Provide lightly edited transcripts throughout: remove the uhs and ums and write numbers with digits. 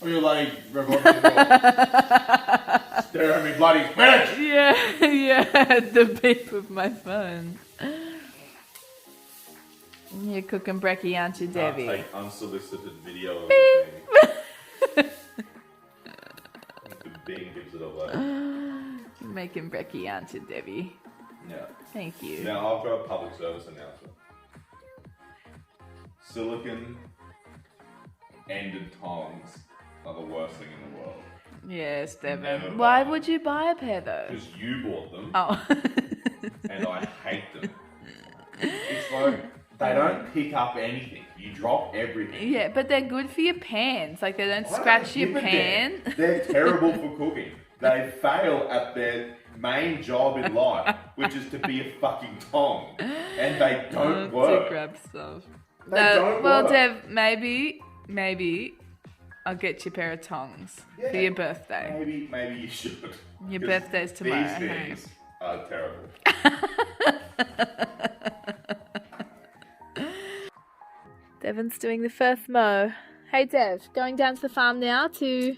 feel like recording stare at me bloody minute. Yeah, the beep of my phone. You're cooking brekkie, aren't you, Debbie? Take unsolicited video of me. The Bing gives it away. You're making brekkie, aren't you, Debbie? Yeah. Thank you. Now I've got a public service announcement. Silicon ended tongs are the worst thing in the world. Yes, Devon. Never Why buy would you buy a pair though? Because you bought them. Oh. And I hate them. It's like they don't pick up anything. You drop everything. Yeah, but they're good for your pans. Like they don't scratch your pan. They're terrible for cooking. They fail at their main job in life, which is to be a fucking tong. And they don't work. To grab stuff. They don't well, work. Dev, maybe I'll get you a pair of tongs for your birthday. Maybe you should. Your birthday's tomorrow. These things are terrible. Devon's doing the first mow. Hey Dev, going down to the farm now to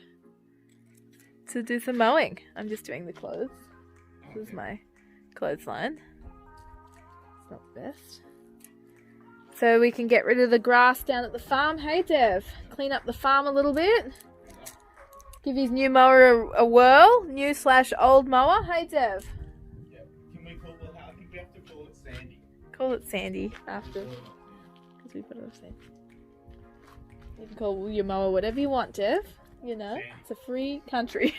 do some mowing. I'm just doing the clothes. This is my clothesline. It's not the best. So we can get rid of the grass down at the farm. Hey Dev, clean up the farm a little bit. Give his new mower a whirl. New/old mower. Hey Dev. Yeah. Can we call it? I think we have to call it Sandy. Call it Sandy after. Because we put it on Sandy. You can call your mower whatever you want, Dev. You know, Sandy. It's a free country.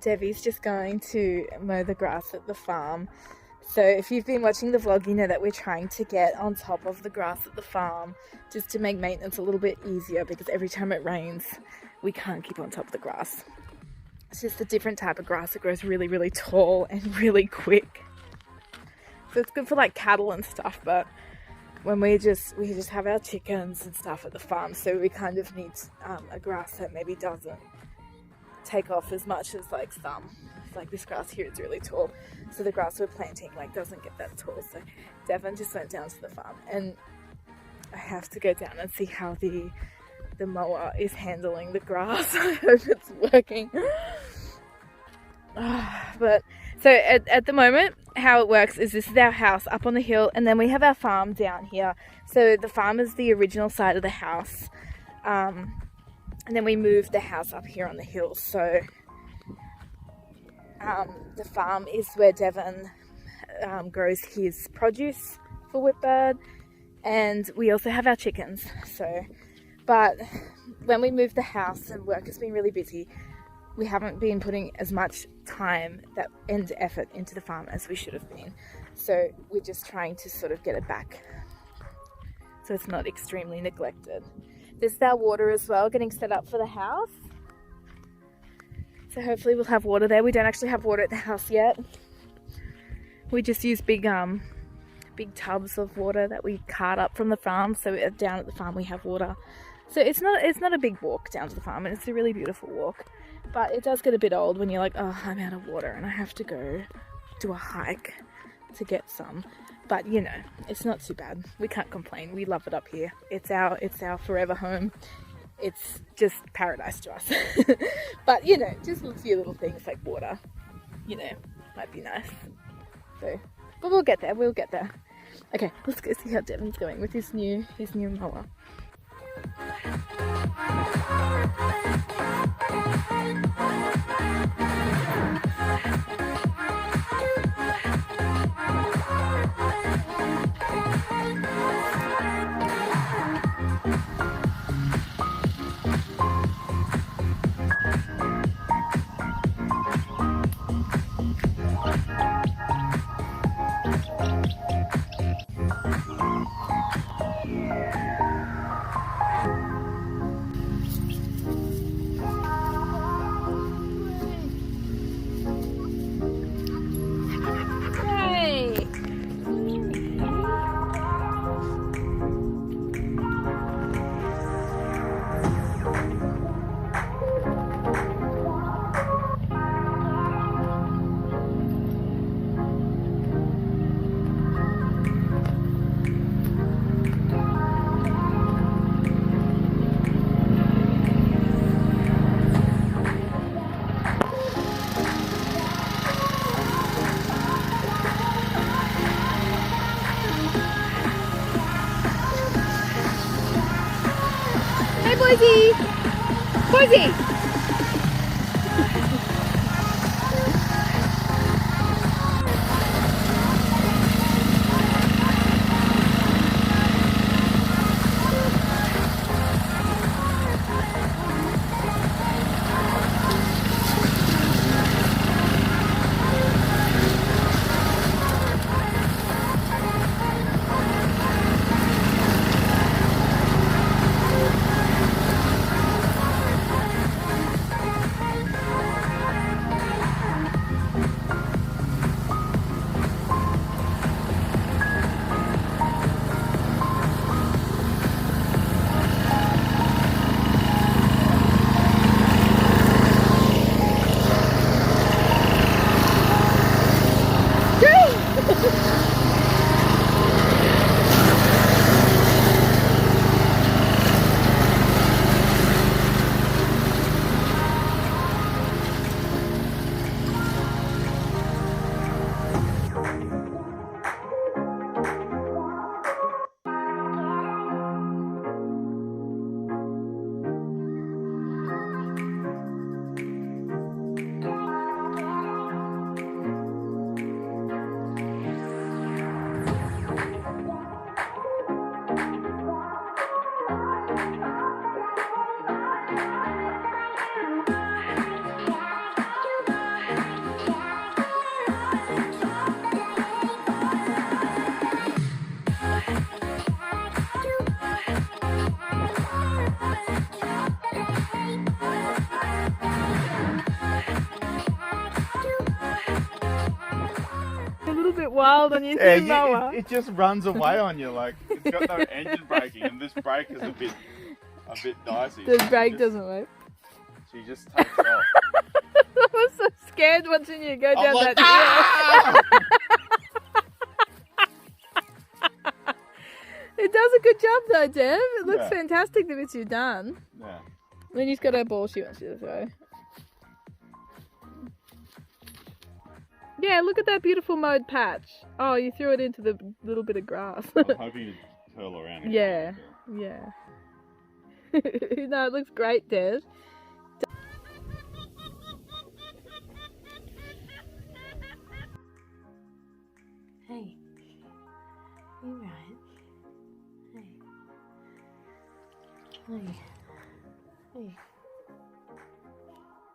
Debbie's just going to mow the grass at the farm. So if you've been watching the vlog, you know that we're trying to get on top of the grass at the farm just to make maintenance a little bit easier, because every time it rains we can't keep on top of the grass. It's just a different type of grass that grows really, really tall and really quick. So it's good for like cattle and stuff, but when we just have our chickens and stuff at the farm, so we kind of need a grass that maybe doesn't take off as much as like some. Like this grass here is really tall, so the grass we're planting like doesn't get that tall. So Devon just went down to the farm, and I have to go down and see how the mower is handling the grass. I hope it's working. But so at the moment, how it works is this is our house up on the hill, and then we have our farm down here. So the farm is the original side of the house, and then we moved the house up here on the hill. So the farm is where Devon grows his produce for Whitbird, and we also have our chickens. So, but when we moved the house and work has been really busy, we haven't been putting as much time and effort into the farm as we should have been. So we're just trying to sort of get it back so it's not extremely neglected. This is our water as well, getting set up for the house. So hopefully we'll have water there. We don't actually have water at the house yet. We just use big big tubs of water that we cart up from the farm. So down at the farm we have water. So it's not a big walk down to the farm, and it's a really beautiful walk. But it does get a bit old when you're like, oh, I'm out of water and I have to go do a hike to get some. But you know, it's not too bad. We can't complain. We love it up here. It's our forever home. It's just paradise to us. But you know, just a few little things like water, you know, might be nice. So, but we'll get there. We'll get there. Okay, let's go see how Devon's going with his new mower. Hey, Boise! Boise! Bit wild on your new mower. It just runs away on you, like it's got no engine braking, and this brake is a bit dicey. The brake doesn't work. She just takes off. I was so scared watching you go down like, that hill. It does a good job though, Dev. It looks fantastic, the bits you've done. Yeah. Then you've got her ball she wants you to throw. Yeah, look at that beautiful mowed patch. Oh, you threw it into the little bit of grass. I'm hoping you curl around. Yeah, yeah. No, it looks great, Des. Hey, you right? Hey, hey, hey.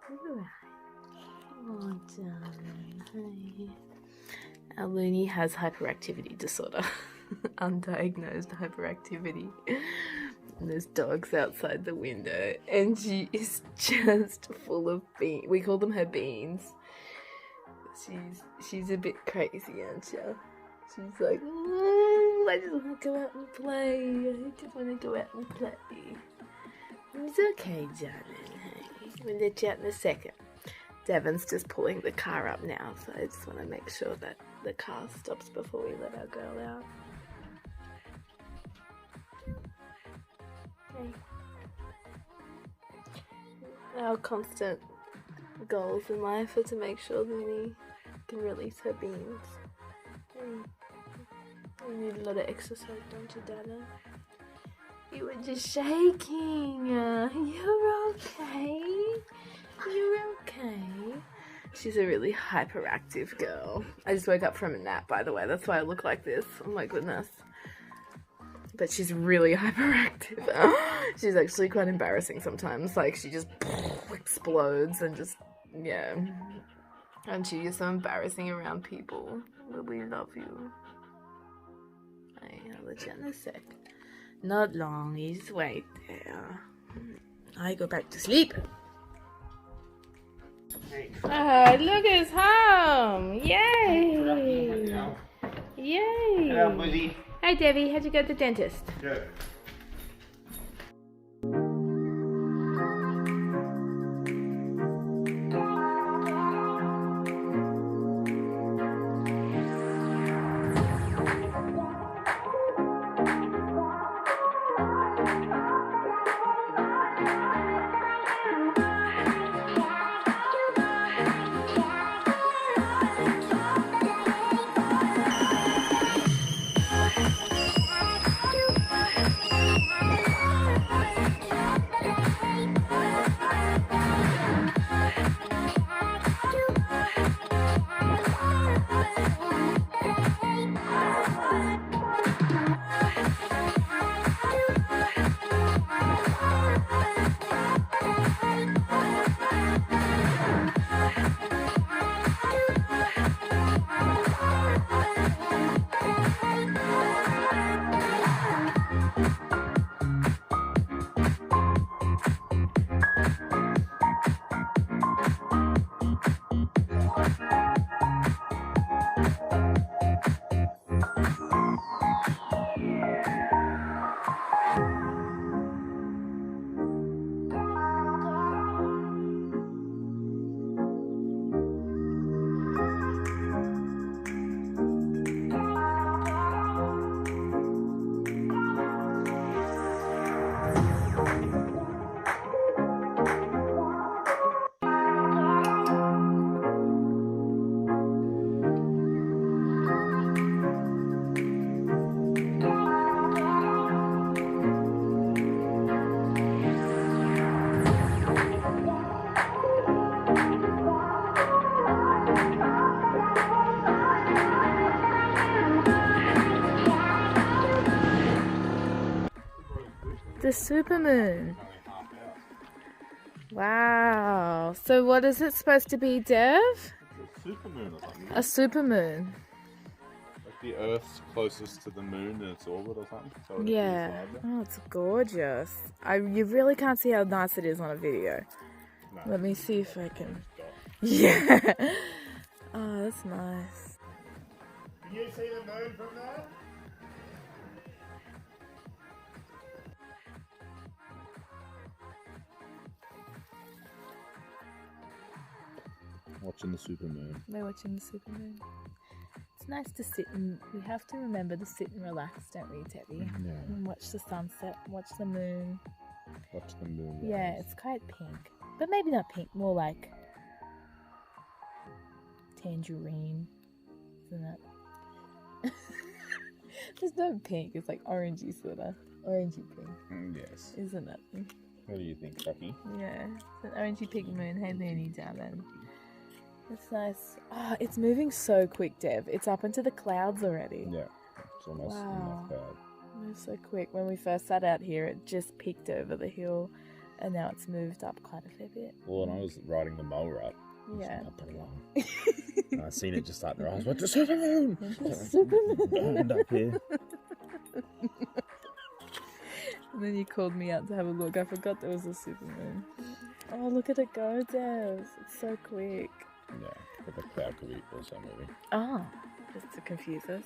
You right? Oh, darling. Hey. Our Looney has hyperactivity disorder. Undiagnosed hyperactivity. And there's dogs outside the window. And she is just full of beans. We call them her beans. She's a bit crazy, aren't you? She's like, school. I just want to go out and play. I just want to go out and play. It's okay, darling. We'll let you out in a second. Devon's just pulling the car up now, so I just want to make sure that the car stops before we let our girl out. Okay. Our constant goals in life are to make sure that we can release her beans. We need a lot of exercise, don't you, Dada? You were just shaking. You're okay. You're okay. She's a really hyperactive girl. I just woke up from a nap, by the way. That's why I look like this. Oh my goodness. But she's really hyperactive. She's actually quite embarrassing sometimes. Like, she just explodes and just, yeah. And she is so embarrassing around people. But we love you. I'll let you in a sec. Not long, you just wait there. I go back to sleep. Look, it's home! Yay! Yay! Hello, Buzzy. Hi, Debbie. How'd you go to the dentist? Good. The supermoon. Wow. So what is it supposed to be, Dev? It's a supermoon or something. A supermoon. Like the Earth's closest to the moon in its orbit or something. So it Yeah. appears larger. Oh, it's gorgeous. You really can't see how nice it is on a video. No. Let me see if I can. Yeah. Oh, that's nice. Can you see the moon from there? Watching the supermoon. We're watching the supermoon. It's nice to sit and we have to remember to sit and relax, don't we, Debbie? Yeah. And watch the sunset, watch the moon. Watch the moon. Yeah, rise. it's quite pink. But maybe not pink, more like tangerine, isn't it? There's no pink, it's like orangey sort of. Orangey pink, Yes. isn't it? What do you think, Chucky? Yeah, it's an orangey pink moon. Hey, Looney, darling. It's nice. Oh, it's moving so quick, Dev. It's up into the clouds already. Yeah. It's almost Wow. enough bad. It moves so quick. When we first sat out here, it just peeked over the hill, and now it's moved up quite a fair bit. Well, when I was riding the mower up, it was Yeah. not pretty long. And I seen it just start to rise. Went to supermoon. Supermoon. Up here. And then you called me out to have a look. I forgot there was a supermoon. Oh, look at it go, Dev. It's so quick. Yeah, but the cloud could be also moving. Oh, just to confuse us.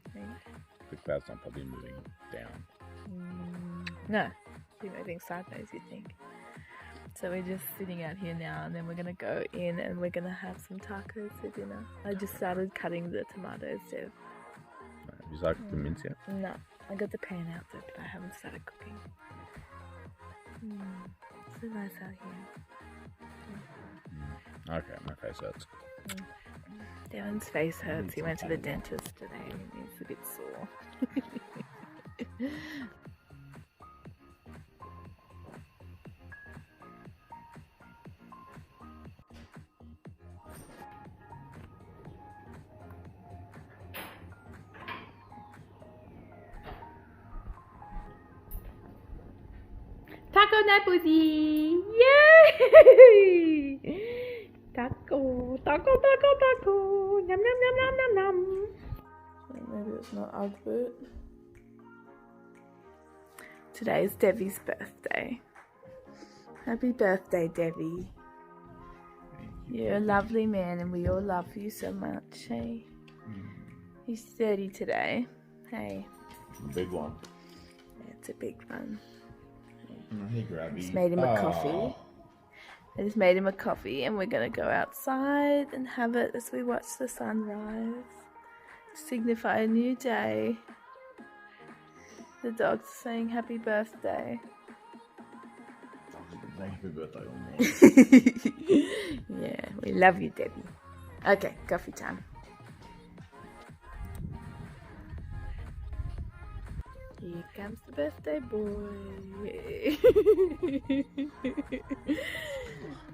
I think. the cloud's not probably moving down. No, you're moving sideways, you think. So we're just sitting out here now, and then we're gonna go in and we're gonna have some tacos for dinner. I just started cutting the tomatoes, Dev. Have you started to mince yet? No, I got the pan out there, but I haven't started cooking. So nice out here. Okay, my face hurts. Devon's face hurts. He went to the dentist today and he's a bit sore. Taco night, Boozy! Yay! Taco, taco, taco, taco! Yum, yum, yum, yum, yum, yum! Maybe it's not Albert. Today is Debbie's birthday. Happy birthday, Debbie. You're a lovely man and we all love you so much, hey? He's 30 today. Hey. Big one. Yeah, it's a big one. Hey, Grabby. Just made him a coffee. I just made him a coffee and we're gonna go outside and have it as we watch the sunrise. Signify a new day. The dog's saying happy birthday. Happy birthday, Yeah, we love you, Debbie. Okay, coffee time. Here comes the birthday boy.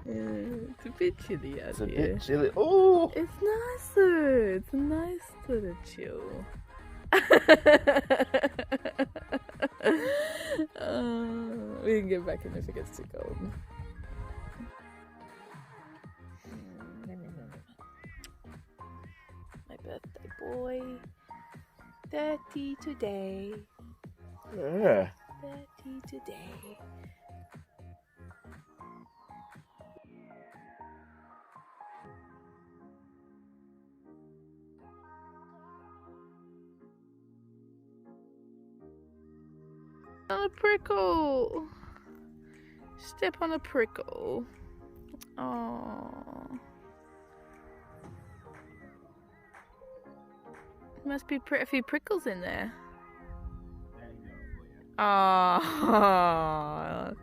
It's a bit chilly out here. bit chilly. Oh! It's nice though. It's nice to chill. We can get back in if it gets too cold. My birthday boy. 30 today. Yeah. 30 today. On a prickle. Step on a prickle. Oh. Must be a few prickles in there. Oh,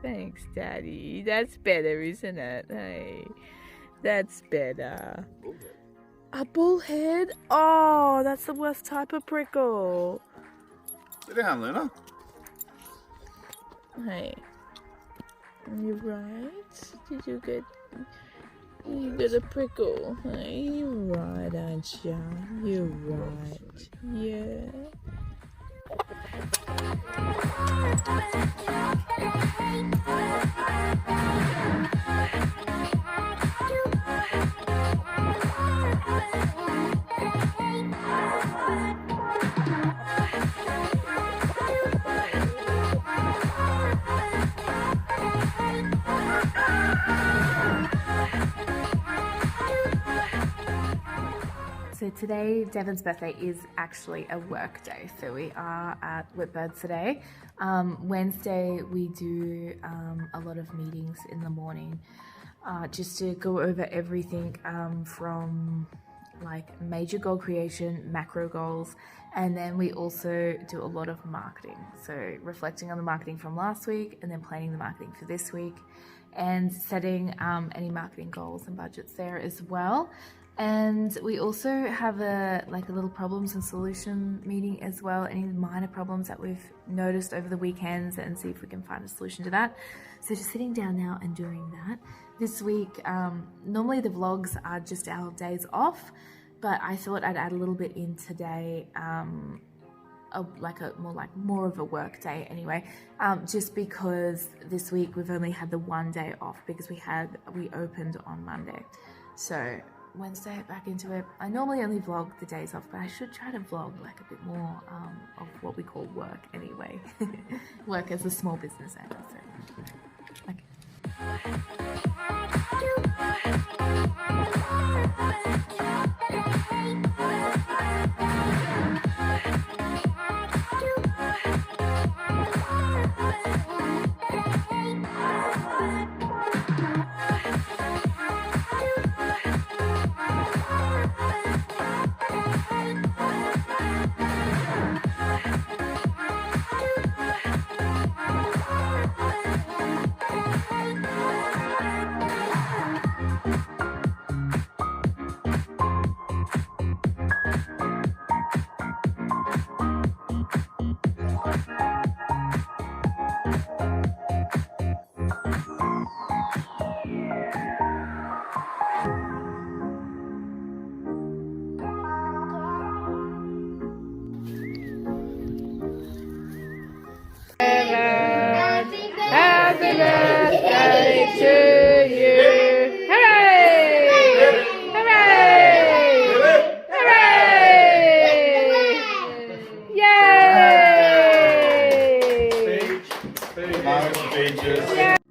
thanks, Daddy. That's better, isn't it? Hey, that's better. Bullhead. A bullhead? Oh, that's the worst type of prickle. Sit down, Luna. Hey, you right? Did you get? You get a prickle? Hey, you right, aren't you? You right? Yeah. So today, Devon's birthday is actually a work day. So we are at Whitbird today. Wednesday, we do a lot of meetings in the morning just to go over everything from like major goal creation, macro goals, and then we also do a lot of marketing. So reflecting on the marketing from last week and then planning the marketing for this week and setting any marketing goals and budgets there as well. And we also have a little problems and solution meeting as well, any minor problems that we've noticed over the weekends, and see if we can find a solution to that. So just sitting down now and doing that. This week, normally the vlogs are just our days off, but I thought I'd add a little bit in today, more of a work day anyway, just because this week we've only had the one day off because we opened on Monday. So Wednesday, back into it. I normally only vlog the days off, but I should try to vlog like a bit more of what we call work anyway. Work as a small business owner. So, okay. No speeches.